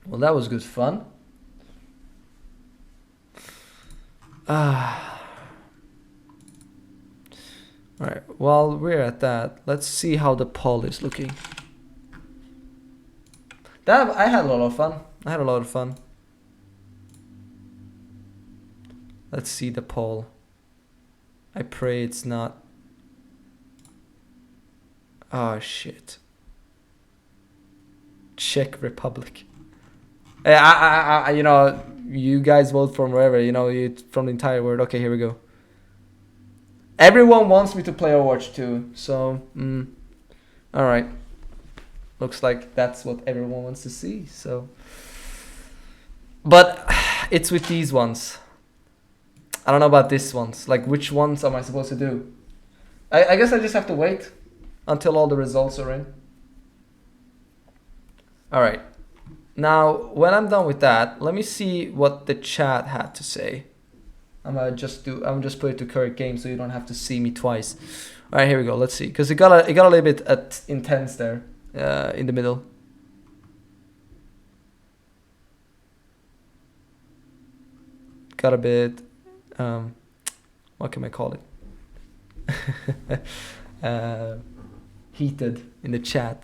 Well, that was good fun. Ah. Alright, while we're at that, let's see how the poll is looking. I had a lot of fun. I had a lot of fun. Let's see the poll. I pray it's not. Oh shit. Czech Republic. You know, you guys vote from wherever, you know, from the entire world. Okay, here we go. Everyone wants me to play Overwatch 2, so, alright. Looks like that's what everyone wants to see, so. But it's with these ones. I don't know about these ones. Like, which ones am I supposed to do? I guess I just have to wait until all the results are in. Alright. Now, when I'm done with that, let me see what the chat had to say. I'm just put it to current game so you don't have to see me twice. All right, here we go. Let's see, because it got a little bit intense there in the middle. Got a bit. What can I call it? Heated in the chat.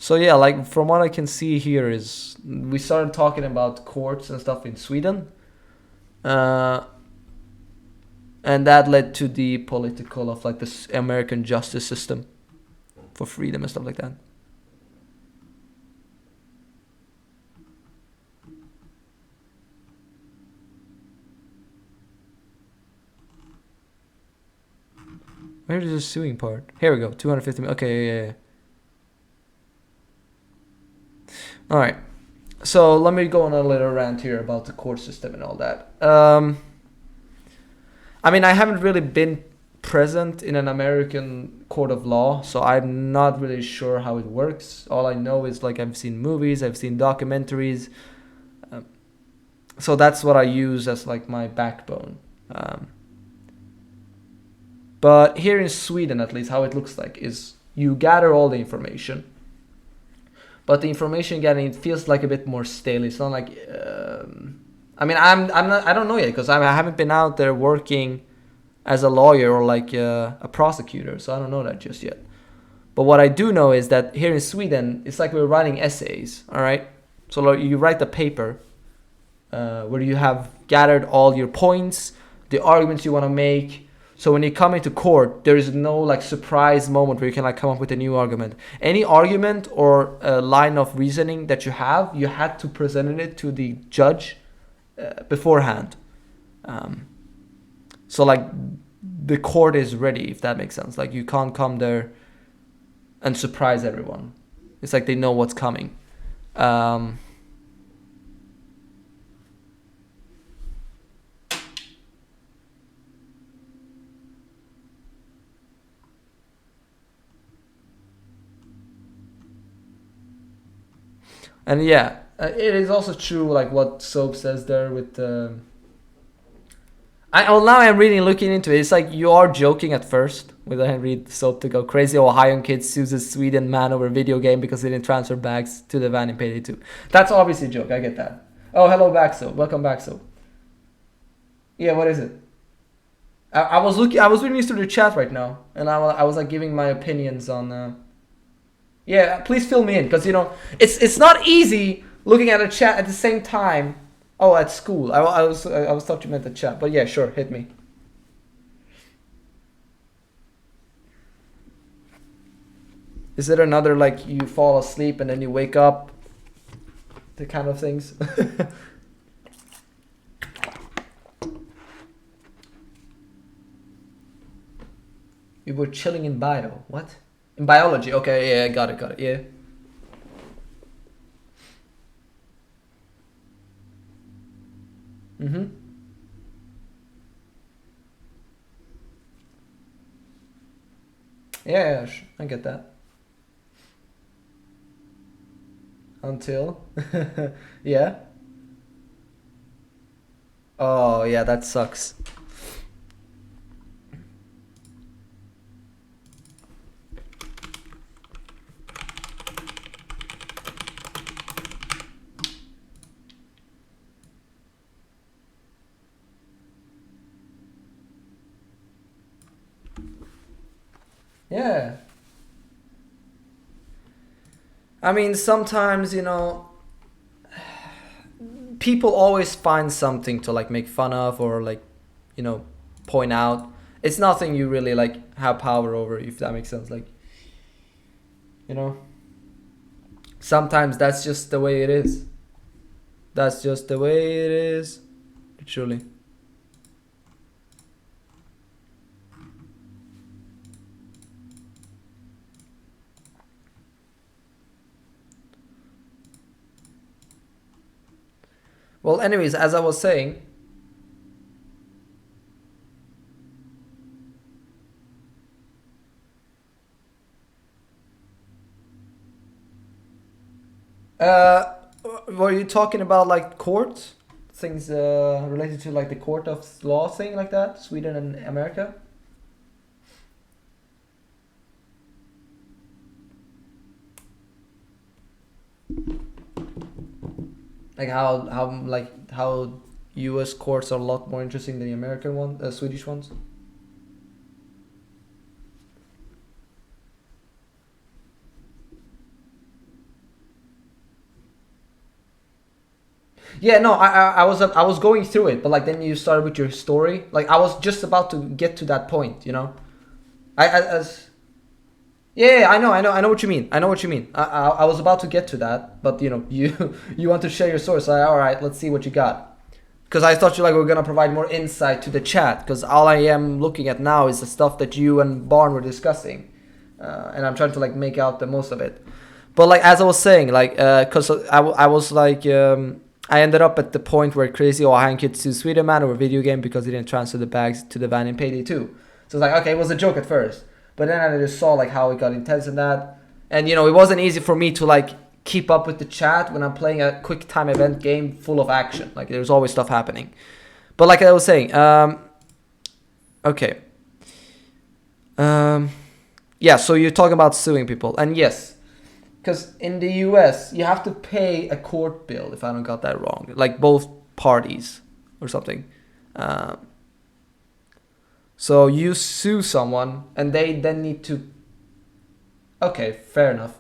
So yeah, like from what I can see here is we started talking about courts and stuff in Sweden. And that led to the political of like this American justice system for freedom and stuff like that. Where is the suing part? Here we go, 250 million. Okay, yeah. All right. So let me go on a little rant here about the court system and all that. I mean, I haven't really been present in an American court of law, so I'm not really sure how it works. All I know is like I've seen movies, I've seen documentaries. So that's what I use as like my backbone. But here in Sweden, at least, how it looks like is you gather all the information. But the information getting, it feels like a bit more stale. It's not like, I mean, I don't know yet because I haven't been out there working as a lawyer or like a prosecutor, so I don't know that just yet. But what I do know is that here in Sweden, it's like we're writing essays, all right? So like, you write the paper where you have gathered all your points, the arguments you want to make. So when you come into court, there is no like surprise moment where you can like come up with a new argument. Any argument or line of reasoning that you have, you had to present it to the judge beforehand. So like the court is ready, if that makes sense. Like you can't come there and surprise everyone. It's like they know what's coming. And yeah, it is also true, like what Soap says there with well, now I'm really looking into it. It's like you are joking at first when I read Soap to go crazy. Ohio kid sues a Sweden man over video game because he didn't transfer bags to the van in Payday 2. That's obviously a joke. I get that. Oh, hello back, Soap. Welcome back, Soap. Yeah, what is it? I was reading through the chat right now, and I was like giving my opinions on. Yeah, please fill me in because you know it's not easy looking at a chat at the same time. Oh, at school. I was thought you meant the chat, but yeah, sure, hit me. Is it another like you fall asleep and then you wake up? The kind of things. You were chilling in bio. What? In biology. Okay, yeah, got it, yeah. Mm-hmm. Yeah, I get that. Until, yeah. Oh yeah, that sucks. Yeah. I mean, sometimes, people always find something to like make fun of or like, you know, point out. It's nothing you really like have power over, if that makes sense. Like, you know, sometimes that's just the way it is. That's just the way it is. Truly. Well, anyways, as I was saying, uh, were you talking about like court things related to like the court of law thing like that, Sweden and America? Like how U.S. courts are a lot more interesting than the American one, Swedish ones. Yeah, no, I was going through it, but like then you started with your story. Like I was just about to get to that point, you know. As yeah, I know what you mean. I know what you mean. I was about to get to that, but you know, you want to share your story. So all right, let's see what you got. Because I thought you like were gonna provide more insight to the chat. Because all I am looking at now is the stuff that you and Barn were discussing, and I'm trying to like make out the most of it. But like as I was saying, like because I was like I ended up at the point where Crazy Ohio kids to Sweden man over video game because he didn't transfer the bags to the van in Payday 2. So it's like okay, it was a joke at first, but then I just saw like how it got intense in that, and you know it wasn't easy for me to like keep up with the chat when I'm playing a quick time event game full of action. Like there's always stuff happening. But like I was saying, okay. Yeah, so you're talking about suing people. And yes, because in the US, you have to pay a court bill, if I don't got that wrong. Like both parties or something. Um, so you sue someone and they then need to... Okay, fair enough.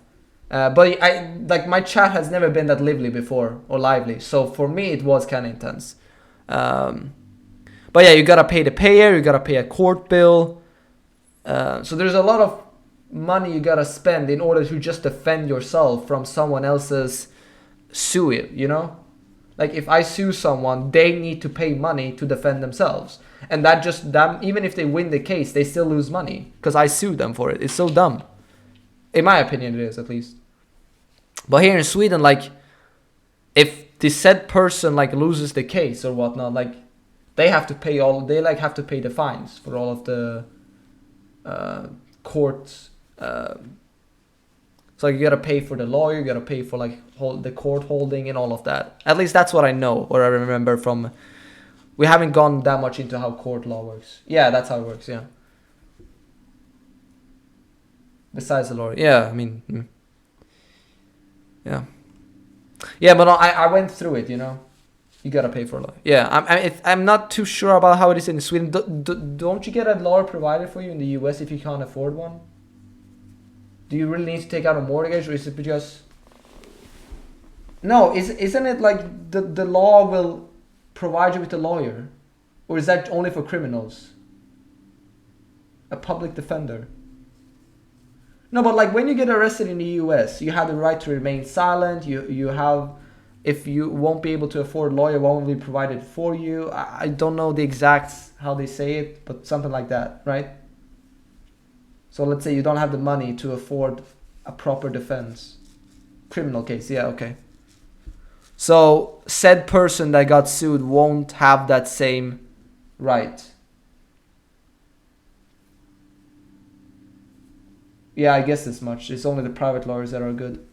But I like my chat has never been that lively before or lively, so for me it was kind of intense. Um, but yeah, you gotta pay the payer, you gotta pay a court bill. So there's a lot of money you gotta spend in order to just defend yourself from someone else's sue it. You know, like if I sue someone, they need to pay money to defend themselves, and that just them even if they win the case, they still lose money because I sued them for it. It's so dumb, in my opinion. It is at least. But here in Sweden, like, if the said person like loses the case or whatnot, like, they have to pay all. They like have to pay the fines for all of the court. So like, you gotta pay for the lawyer, you gotta pay for like the court holding and all of that. At least that's what I know or I remember from. We haven't gone that much into how court law works. Yeah, that's how it works. Yeah. Besides the lawyer, yeah. I mean, yeah. Yeah, but no, I went through it, you know. You gotta pay for a lawyer. Yeah, I'm not too sure about how it is in Sweden. Don't you get a lawyer provided for you in the US if you can't afford one? Do you really need to take out a mortgage, or is it just... No, isn't it like the law will provide you with a lawyer? Or is that only for criminals? A public defender? No, but like when you get arrested in the US, you have the right to remain silent. You have, if you won't be able to afford a lawyer, won't be provided for you. I don't know the exacts how they say it, but something like that, right? So let's say you don't have the money to afford a proper defense. Criminal case, yeah, okay. So said person that got sued won't have that same right. Yeah, I guess this much. It's only the private lawyers that are good.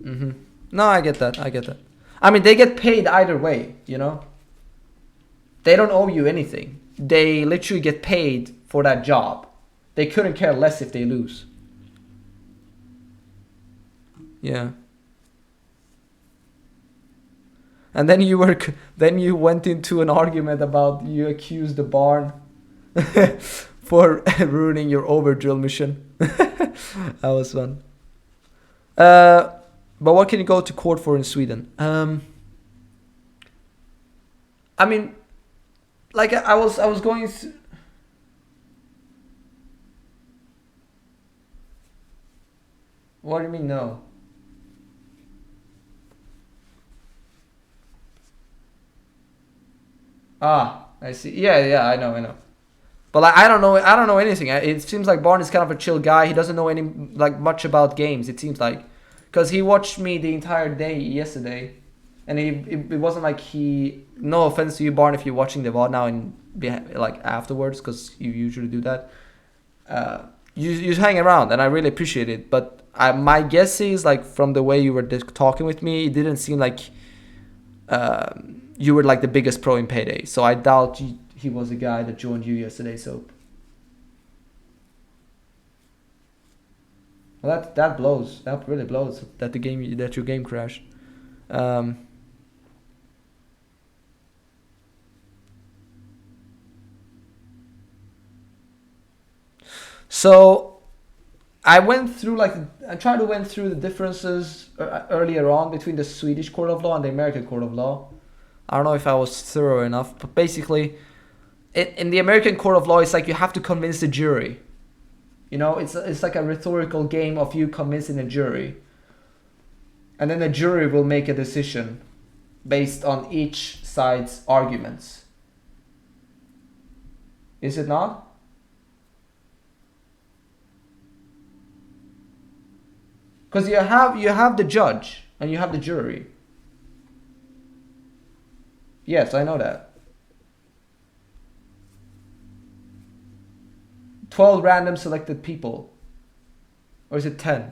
Mm-hmm. No, I get that. I get that. I mean, they get paid either way, you know? They don't owe you anything. They literally get paid for that job. They couldn't care less if they lose. Yeah. And then then you went into an argument about you accused the barn for ruining your overdrill mission. That was fun. But what can you go to court for in Sweden? I mean, like I was going. What do you mean no? Ah, I see. Yeah, I know. But like, I don't know anything. It seems like Barn is kind of a chill guy. He doesn't know any like much about games. It seems like, because he watched me the entire day yesterday, and it wasn't like he. No offense to you, Barn, if you're watching the VOD now and like afterwards, because you usually do that. You hang around, and I really appreciate it. But my guess is like from the way you were talking with me, it didn't seem like you were like the biggest pro in Payday. So I doubt he was a guy that joined you yesterday. So well, that blows. That really blows. That your game crashed. So I tried to went through the differences earlier on between the Swedish court of law and the American court of law. I don't know if I was thorough enough, but basically, in the American court of law, it's like you have to convince the jury. You know, it's like a rhetorical game of you convincing a jury, and then the jury will make a decision based on each side's arguments. Is it not? Because you have the judge and you have the jury. Yes, I know that. 12 random selected people. Or is it 10?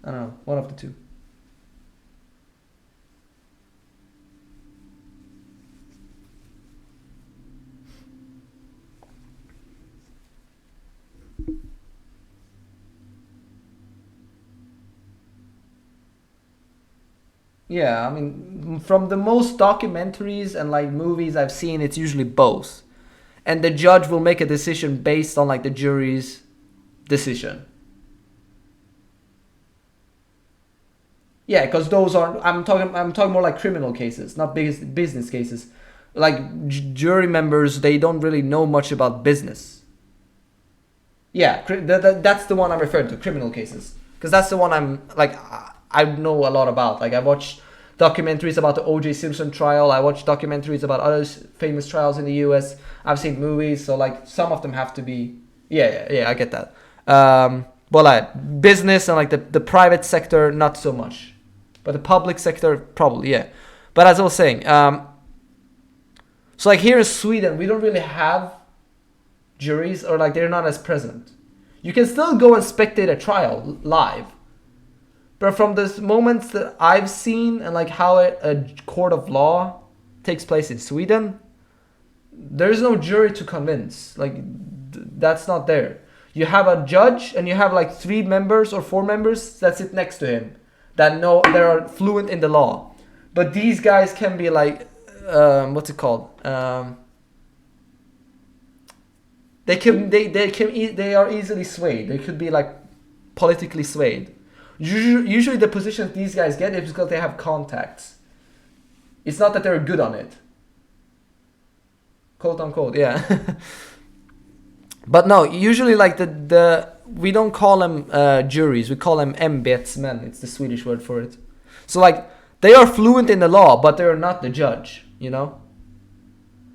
I don't know, one of the two. Yeah, I mean, from the most documentaries and like movies I've seen, it's usually both. And the judge will make a decision based on like the jury's decision. Yeah, because those are I'm talking more like criminal cases, not business cases. Like jury members, they don't really know much about business. Yeah, that's the one I'm referring to, criminal cases, because that's the one I know a lot about. Like I watched documentaries about the O.J. Simpson trial. I watched documentaries about other famous trials in the U.S. I've seen movies, so like some of them have to be. Yeah, I get that. But like business and like the private sector, not so much, but the public sector probably, yeah. But as I was saying, so like here in Sweden, we don't really have juries, or like they're not as present. You can still go and spectate a trial live. But from the moments that I've seen and like how a court of law takes place in Sweden, there's no jury to convince. Like that's not there. You have a judge and you have like 3 members or 4 members that sit next to him that know they are fluent in the law. But these guys can be like, what's it called? They are easily swayed. They could be like politically swayed. Usually the positions these guys get is because they have contacts. It's not that they're good on it. Quote unquote, yeah. But no, usually like the we don't call them juries, we call them ämbetsmän. It's the Swedish word for it. So like they are fluent in the law, but they're not the judge, you know?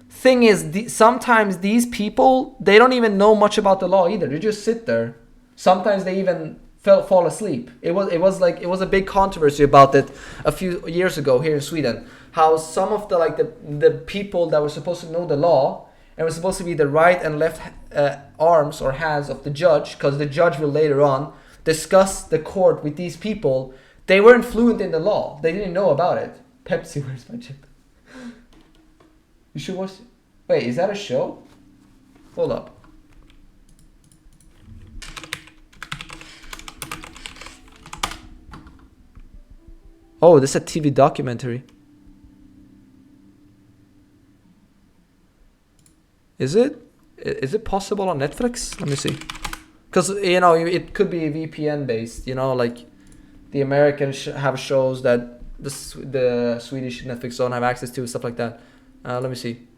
Thing is, sometimes these people, they don't even know much about the law either. They just sit there. Sometimes they even fall asleep. It was a big controversy about it a few years ago here in Sweden. How some of the people that were supposed to know the law and were supposed to be the right and left arms or hands of the judge, because the judge will later on discuss the court with these people. They weren't fluent in the law. They didn't know about it. Pepsi, where's my chip? You should watch. Wait, is that a show? Hold up. Oh, this is a TV documentary. Is it? Is it possible on Netflix? Let me see. Because, you know, it could be VPN based, you know, like the Americans have shows that the Swedish Netflix don't have access to, stuff like that. Let me see.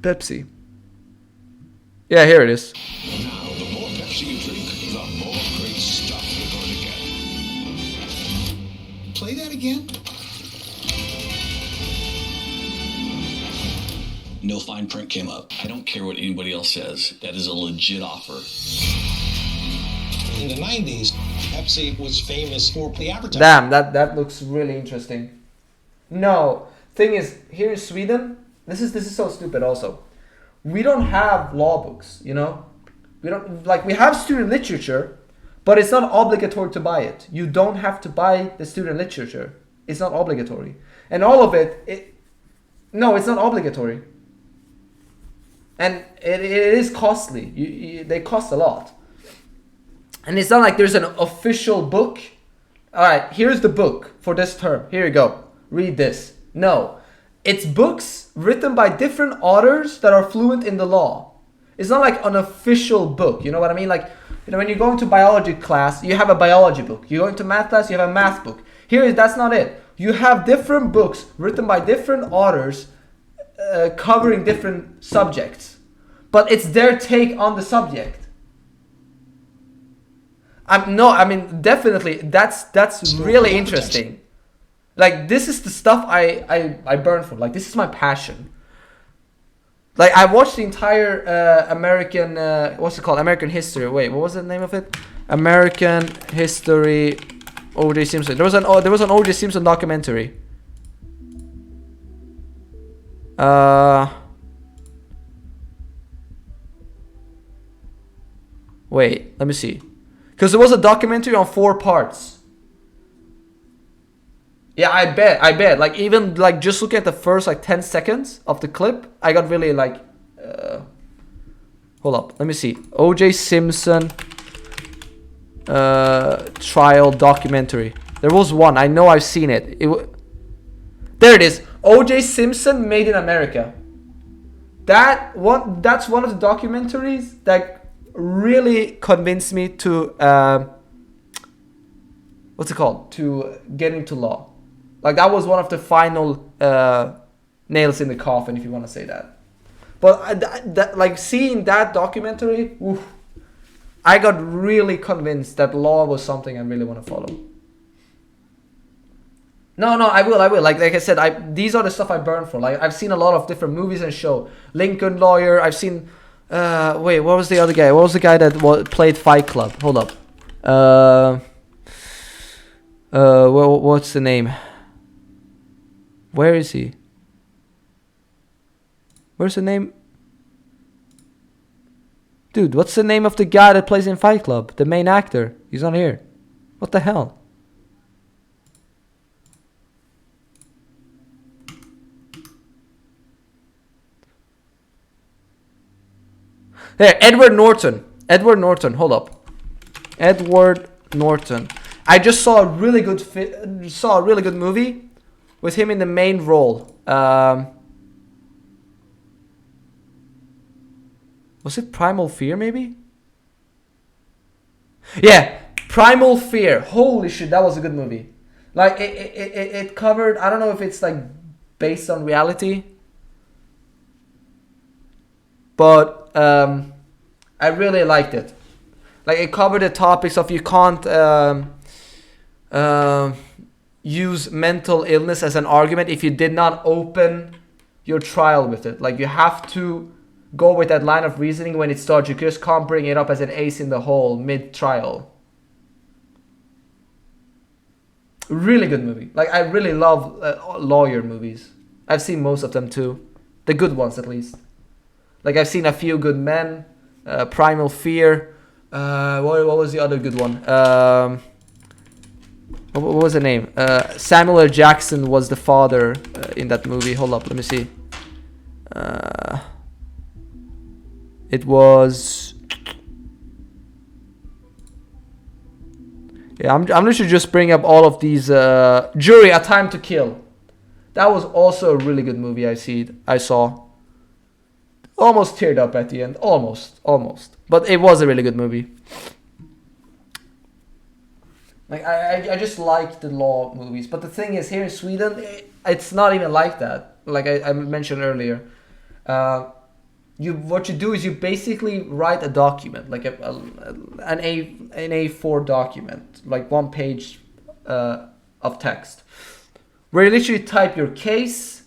Pepsi. Yeah, here it is. Now, the more Pepsi you drink, the more great stuff you're going to get. Play that again? No fine print came up. I don't care what anybody else says. That is a legit offer. In the 90s, Pepsi was famous for the advertising. Damn, that looks really interesting. No, thing is, here in Sweden, this is so stupid also. We don't have law books, you know? We don't, like, we have student literature, but it's not obligatory to buy it. You don't have to buy the student literature. It's not obligatory. And all of it, no, it's not obligatory. And it is costly. They cost a lot. And it's not like there's an official book. All right, here's the book for this term. Here you go. Read this. No. It's books written by different authors that are fluent in the law. It's not like an official book. You know what I mean? Like, you know, when you go into biology class, you have a biology book. You go into math class, you have a math book. Here, that's not it. You have different books written by different authors covering different subjects. But it's their take on the subject. Definitely, that's really interesting. Like, this is the stuff I burn for. Like, this is my passion. Like, I watched the entire American, what's it called? American History. Wait, what was the name of it? American History, O.J. Simpson. There was an O.J. Simpson documentary. Wait, let me see. Because there was a documentary on 4 parts. Yeah, I bet. Like, even, like, just look at the first, like, 10 seconds of the clip, I got really, like, hold up, let me see. O.J. Simpson trial documentary. There was one, I know I've seen it. There it is. O.J. Simpson Made in America. That's one of the documentaries that really convinced me to what's it called, to get into law. Like, that was one of the final nails in the coffin, if you want to say that. But like, seeing that documentary, oof, I got really convinced that law was something I really want to follow. No, I will. Like I said, these are the stuff I burn for. Like, I've seen a lot of different movies and show. Lincoln Lawyer. I've seen. Wait, what was the other guy? What was the guy that played Fight Club? Hold up. Well, what's the name? Where is he? Where's the name? Dude, what's the name of the guy that plays in Fight Club? The main actor. He's not here. What the hell? There, Edward Norton. Hold up. Edward Norton. I just saw a really good movie with him in the main role. Was it Primal Fear, maybe? Yeah, Primal Fear. Holy shit, that was a good movie. Like, it covered, I don't know if it's like based on reality, but I really liked it. Like, it covered the topics of you can't use mental illness as an argument if you did not open your trial with it. Like, you have to go with that line of reasoning when it starts. You just can't bring it up as an ace in the hole mid-trial. Really good movie. Like, I really love lawyer movies. I've seen most of them too. The good ones, at least. Like, I've seen A Few Good Men, Primal Fear. What was the other good one? What was the name? Samuel L. Jackson was the father in that movie. Hold up, let me see. It was... Yeah, I'm literally just bring up all of these. Jury, A Time to Kill. That was also a really good movie. I saw. Almost teared up at the end. Almost. But it was a really good movie. Like I just like the law movies. But the thing is, here in Sweden, it's not even like that. Like I mentioned earlier. What you do is you basically write a document, like an A4 document, like 1 page of text, where you literally type your case,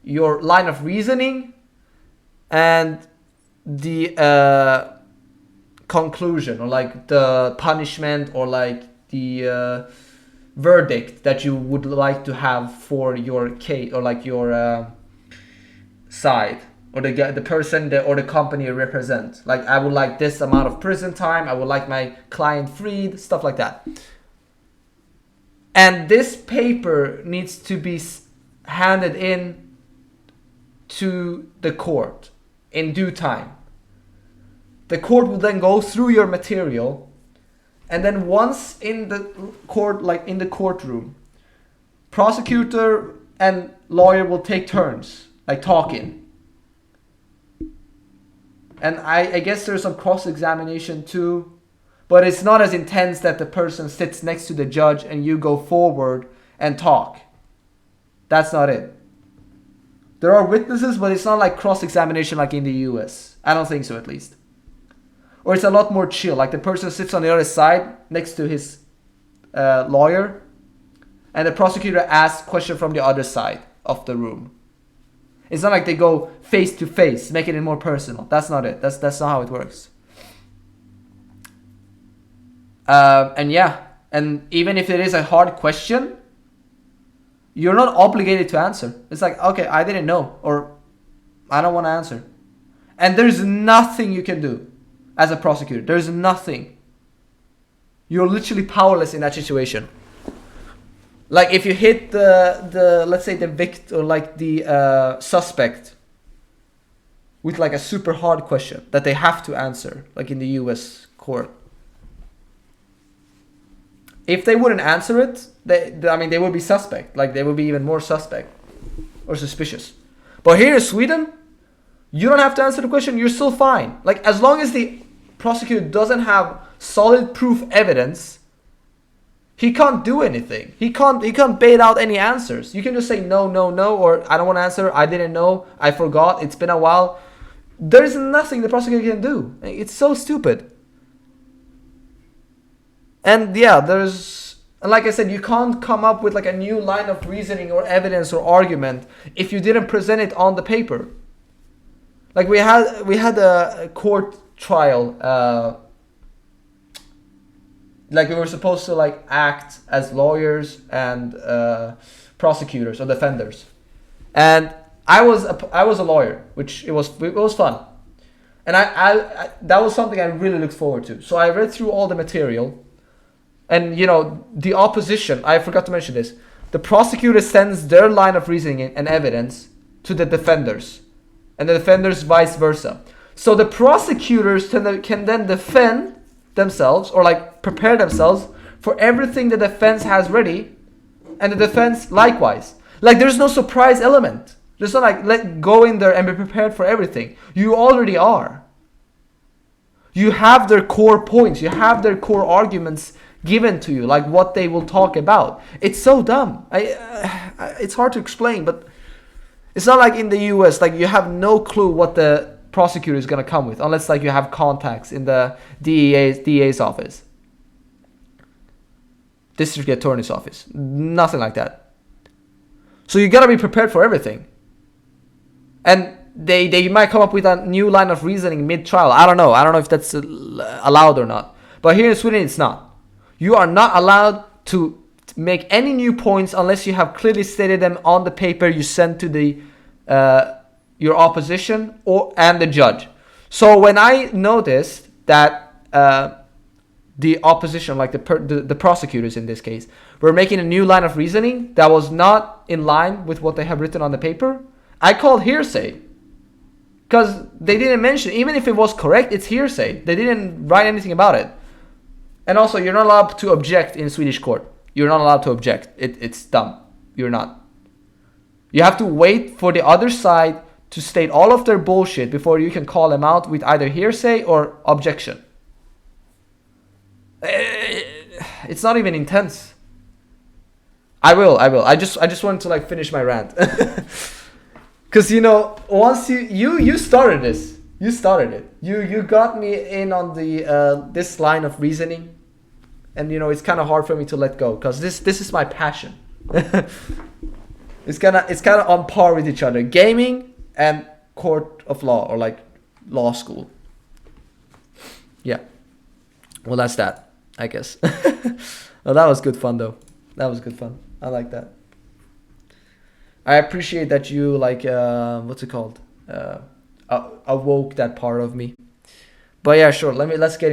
your line of reasoning, and the conclusion, or like the punishment, or like the verdict that you would like to have for your case, or like your side, or the person or the company you represent. Like, I would like this amount of prison time, I would like my client freed, stuff like that. And this paper needs to be handed in to the court in due time. The court will then go through your material, and then once in the court, like in the courtroom, prosecutor and lawyer will take turns, like talking. And I guess there's some cross-examination too, but it's not as intense that the person sits next to the judge and you go forward and talk. That's not it. There are witnesses, but it's not like cross-examination like in the US. I don't think so, at least. Or it's a lot more chill. Like, the person sits on the other side next to his lawyer, and the prosecutor asks questions from the other side of the room. It's not like they go face to face, making it more personal. That's not it. That's not how it works. And yeah, and even if it is a hard question, you're not obligated to answer. It's like, okay, I didn't know, or I don't want to answer. And there's nothing you can do as a prosecutor. There's nothing. You're literally powerless in that situation. Like, if you hit the let's say the victim, or like the suspect, with like a super hard question that they have to answer, like in the US court. If they wouldn't answer it, they would be suspect. Like, they would be even more suspect or suspicious. But here in Sweden, you don't have to answer the question. You're still fine. Like, as long as the prosecutor doesn't have solid proof evidence, he can't do anything. He can't bait out any answers. You can just say no, or I don't want to answer, I didn't know, I forgot, it's been a while. There's nothing the prosecutor can do. It's so stupid. And yeah, like I said, you can't come up with like a new line of reasoning or evidence or argument if you didn't present it on the paper. Like, we had a court trial. Like, we were supposed to like act as lawyers and prosecutors or defenders, and I was a lawyer, which it was fun, and I that was something I really looked forward to. So I read through all the material, and the opposition. I forgot to mention this. The prosecutor sends their line of reasoning and evidence to the defenders, and the defenders vice versa. So the prosecutors can then defend themselves, or like prepare themselves for everything the defense has ready, and the defense likewise. Like, there's no surprise element. There's not like go in there and be prepared for everything. You already are. You have their core points. You have their core arguments given to you, like what they will talk about. It's so dumb. It's hard to explain, but it's not like in the US. Like, you have no clue what the prosecutor is going to come with, unless like you have contacts in the DA's office, district attorney's office. Nothing like that. So you got to be prepared for everything. And they might come up with a new line of reasoning mid-trial. I don't know if that's allowed or not. But here in Sweden, it's not. You are not allowed to make any new points unless you have clearly stated them on the paper you sent to the your opposition and the judge. So when I noticed that the opposition, like the prosecutors in this case, were making a new line of reasoning that was not in line with what they have written on the paper, I called hearsay. Because they didn't mention, even if it was correct, it's hearsay. They didn't write anything about it. And also, you're not allowed to object in Swedish court. You're not allowed to object. It's dumb. You're not. You have to wait for the other side to state all of their bullshit before you can call them out with either hearsay or objection. It's not even intense. I will. I just wanted to like finish my rant. Cause you know, once you started this. You started it. You got me in on the this line of reasoning. And you know, it's kind of hard for me to let go because this is my passion. It's kind of on par with each other. Gaming and court of law, or like law school. Yeah. Well, that's that, I guess. Well, that was good fun though. That was good fun. I like that. I appreciate that you like what's it called? Awoke that part of me. But yeah, sure. Let's get